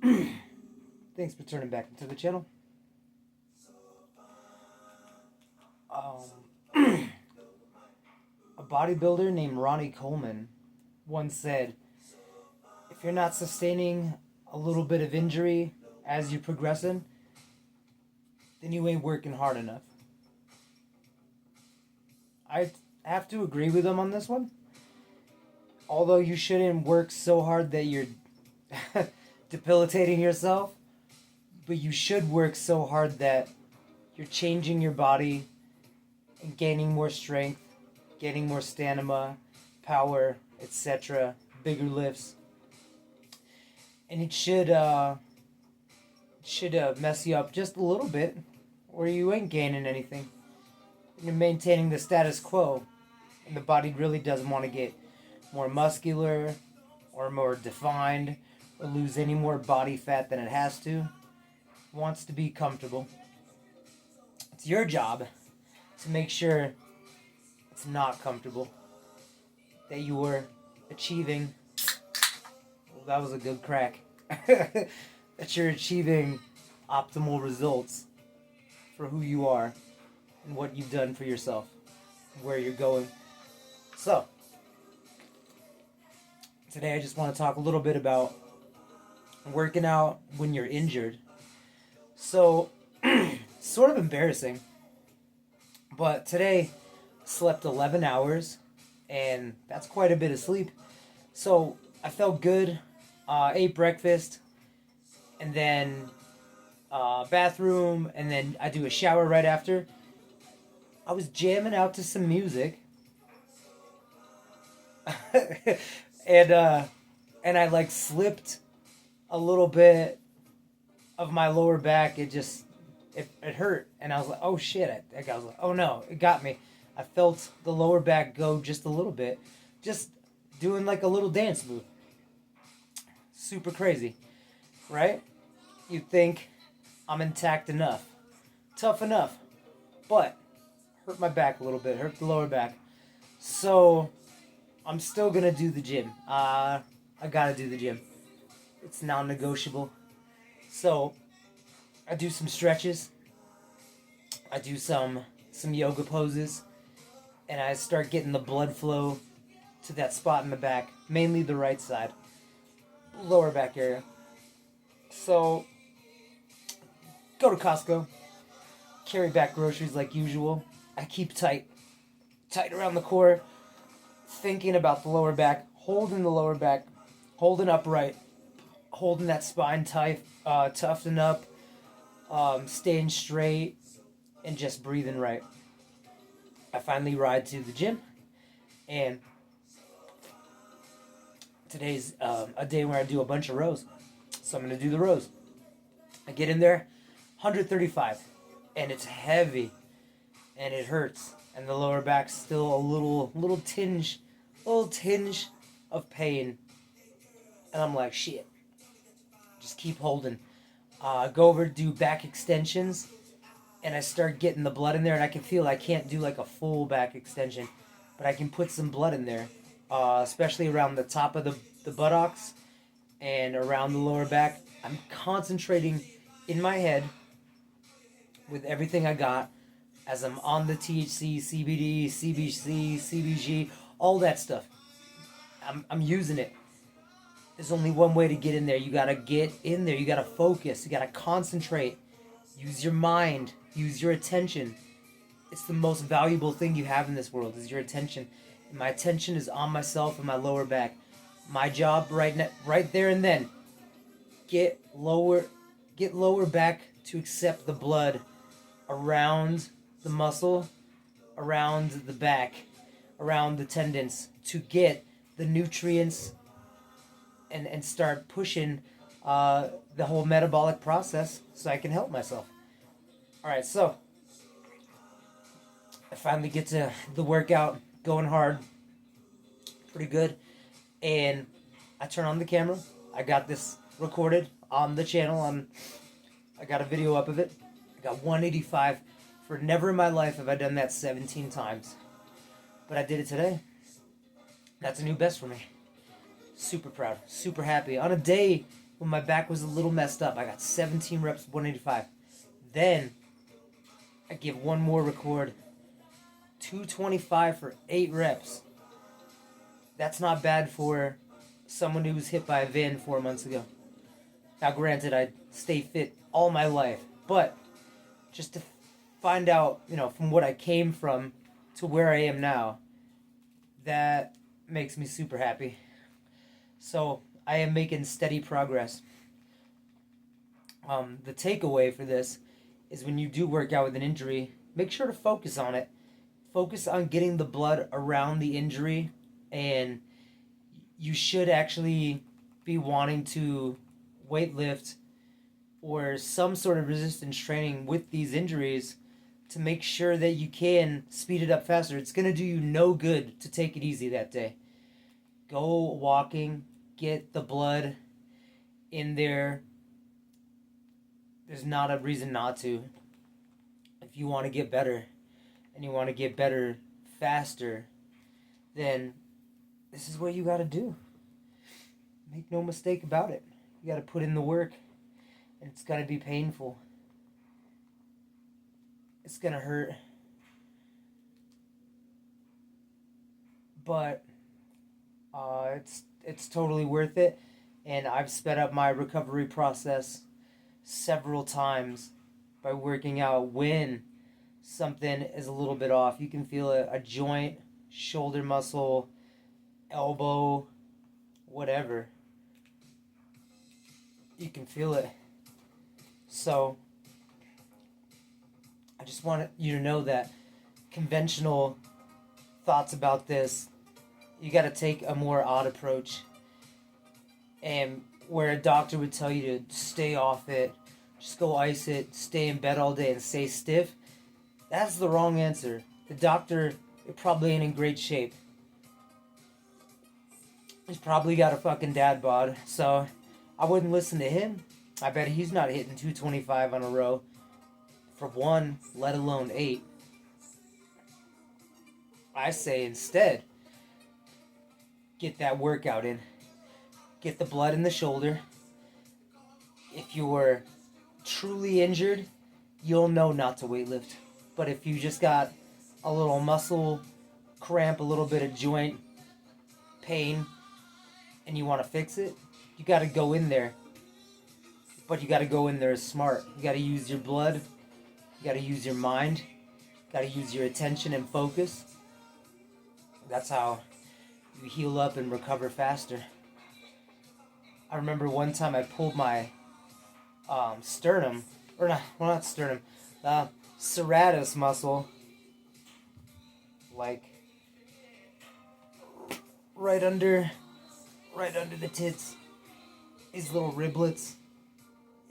Thanks for turning back into the channel. Um, a bodybuilder named Ronnie Coleman once said, if you're not sustaining a little bit of injury as you're progressing, then you ain't working hard enough. I have to agree with him on this one. Although you shouldn't work so hard that you're debilitating yourself, but you should work so hard that you're changing your body and gaining more strength, gaining more stamina, power, etc., bigger lifts. And it should mess you up just a little bit, or you ain't gaining anything. You're maintaining the status quo, and the body really doesn't want to get more muscular or more defined or lose any more body fat than it has to. It wants to be comfortable. It's your job to make sure it's not comfortable, that you are achieving, well, that was a good crack, that you're achieving optimal results for who you are and what you've done for yourself, where you're going. So, today I just want to talk a little bit about working out when you're injured. So, sort of embarrassing, but today I slept 11 hours, and that's quite a bit of sleep. So, I felt good, ate breakfast, and then bathroom, and then I do a shower right after. I was jamming out to some music, and I like slipped a little bit of my lower back. It hurt, and I was like, oh shit! I was like, oh no, it got me. I felt the lower back go just a little bit, just doing like a little dance move. Super crazy, right? You think I'm intact enough, tough enough, but hurt my back a little bit, hurt the lower back. So I'm still gonna do the gym. I gotta do the gym. It's non-negotiable. So I do some stretches. I do some yoga poses, and I start getting the blood flow to that spot in the back, mainly the right side, lower back area. So go to Costco, carry back groceries like usual. I keep tight around the core, thinking about the lower back, holding the lower back, holding upright, holding that spine tight, toughen up, staying straight, and just breathing right. I finally ride to the gym, and today's a day where I do a bunch of rows, so I'm going to do the rows. I get in there, 135, and it's heavy, and it hurts, and the lower back's still a little tinge of pain, and I'm like, shit, just keep holding. Go over to do back extensions, and I start getting the blood in there, and I can feel I can't do like a full back extension, but I can put some blood in there, especially around the top of the buttocks and around the lower back. I'm concentrating in my head with everything I got as I'm on the THC, CBD, CBC, CBG, all that stuff. I'm using it. There's only one way to get in there. You gotta get in there. You gotta focus. You gotta concentrate. Use your mind. Use your attention. It's the most valuable thing you have in this world is your attention. And my attention is on myself and my lower back. My job right there and then, get lower back to accept the blood around the muscle, around the back, around the tendons, to get the nutrients and start pushing the whole metabolic process so I can help myself. Alright, so I finally get to the workout, going hard, pretty good, and I turn on the camera. I got this recorded on the channel. I got a video up of it. I got 185. For never in my life have I done that 17 times. But I did it today. That's a new best for me. Super proud. Super happy. On a day when my back was a little messed up. I got 17 reps, 185. Then I give one more record, 225 for 8 reps. That's not bad for someone who was hit by a van 4 months ago. Now, granted, I stay fit all my life, but just to find out, from what I came from to where I am now, that makes me super happy. So I am making steady progress. The takeaway for this is when you do work out with an injury, make sure to focus on it. Focus on getting the blood around the injury, and you should actually be wanting to weightlift or some sort of resistance training with these injuries to make sure that you can speed it up faster. It's going to do you no good to take it easy that day. Go walking, get the blood in there. There's not a reason not to. If you want to get better, and you want to get better faster, then this is what you got to do. Make no mistake about it. You got to put in the work, and it's going to be painful. It's going to hurt. But it's totally worth it, and I've sped up my recovery process several times by working out when something is a little bit off. You can feel a joint, shoulder muscle, elbow, whatever. You can feel it. So I just want you to know that conventional thoughts about this, you got to take a more odd approach. And where a doctor would tell you to stay off it, just go ice it, stay in bed all day and stay stiff, that's the wrong answer. The doctor probably ain't in great shape. He's probably got a fucking dad bod, so I wouldn't listen to him. I bet he's not hitting 225 on a row for 1, let alone 8. I say instead, get that workout in. Get the blood in the shoulder. If you're truly injured, you'll know not to weightlift. But if you just got a little muscle cramp, a little bit of joint pain, and you want to fix it, you got to go in there. But you got to go in there smart. You got to use your blood. You got to use your mind. You got to use your attention and focus. That's how you heal up and recover faster. I remember one time I pulled my sternum, or not sternum, serratus muscle, like right under the tits. These little riblets.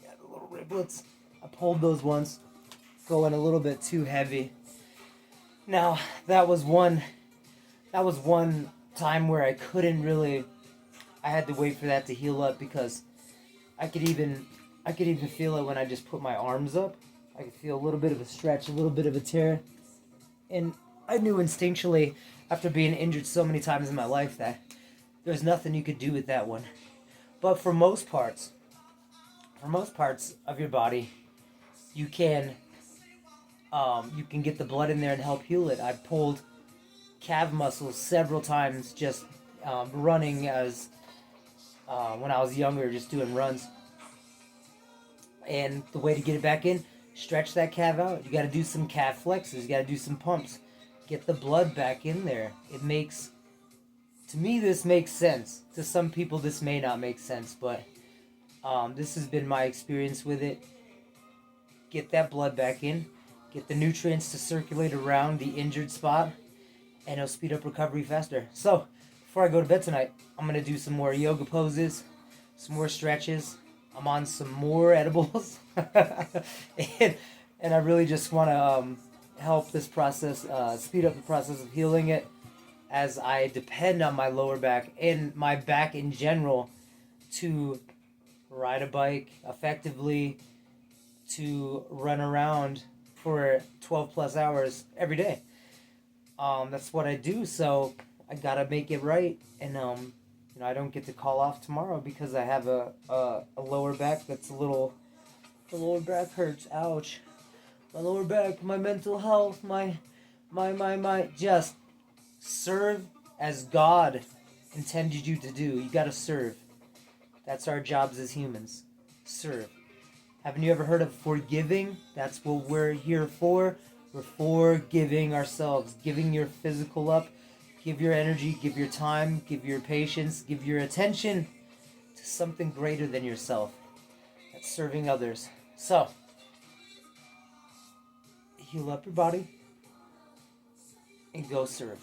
Yeah, the little riblets. I pulled those once, going a little bit too heavy. Now, that was one time where I couldn't really, I had to wait for that to heal up, because I could even feel it when I just put my arms up. I could feel a little bit of a stretch, a little bit of a tear. And I knew instinctually, after being injured so many times in my life, that there's nothing you could do with that one. But for most parts of your body, you can get the blood in there and help heal it. I pulled calf muscles several times just running as when I was younger, just doing runs. And the way to get it back in, stretch that calf out. You got to do some calf flexes. You got to do some pumps. Get the blood back in there. To me, this makes sense. To some people, this may not make sense, but this has been my experience with it. Get that blood back in. Get the nutrients to circulate around the injured spot, and it'll speed up recovery faster. So, before I go to bed tonight, I'm going to do some more yoga poses, some more stretches. I'm on some more edibles. and I really just want to help this process, speed up the process of healing it, as I depend on my lower back and my back in general to ride a bike effectively, to run around for 12 plus hours every day. That's what I do, so I gotta make it right, and I don't get to call off tomorrow because I have a lower back that's a little. The lower back hurts. Ouch. My lower back, my mental health, my. Just serve as God intended you to do. You gotta serve. That's our jobs as humans. Serve. Haven't you ever heard of forgiving? That's what we're here for. We're forgiving ourselves. Giving your physical up. Give your energy, give your time, give your patience, give your attention to something greater than yourself. That's serving others. So, heal up your body and go serve.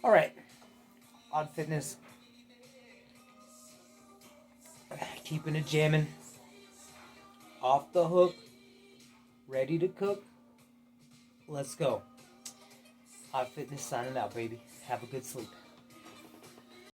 Alright. Odd Fitness. Keeping it jamming. Off the hook. Ready to cook. Let's go. Odd Fitness signing out, baby. Have a good sleep.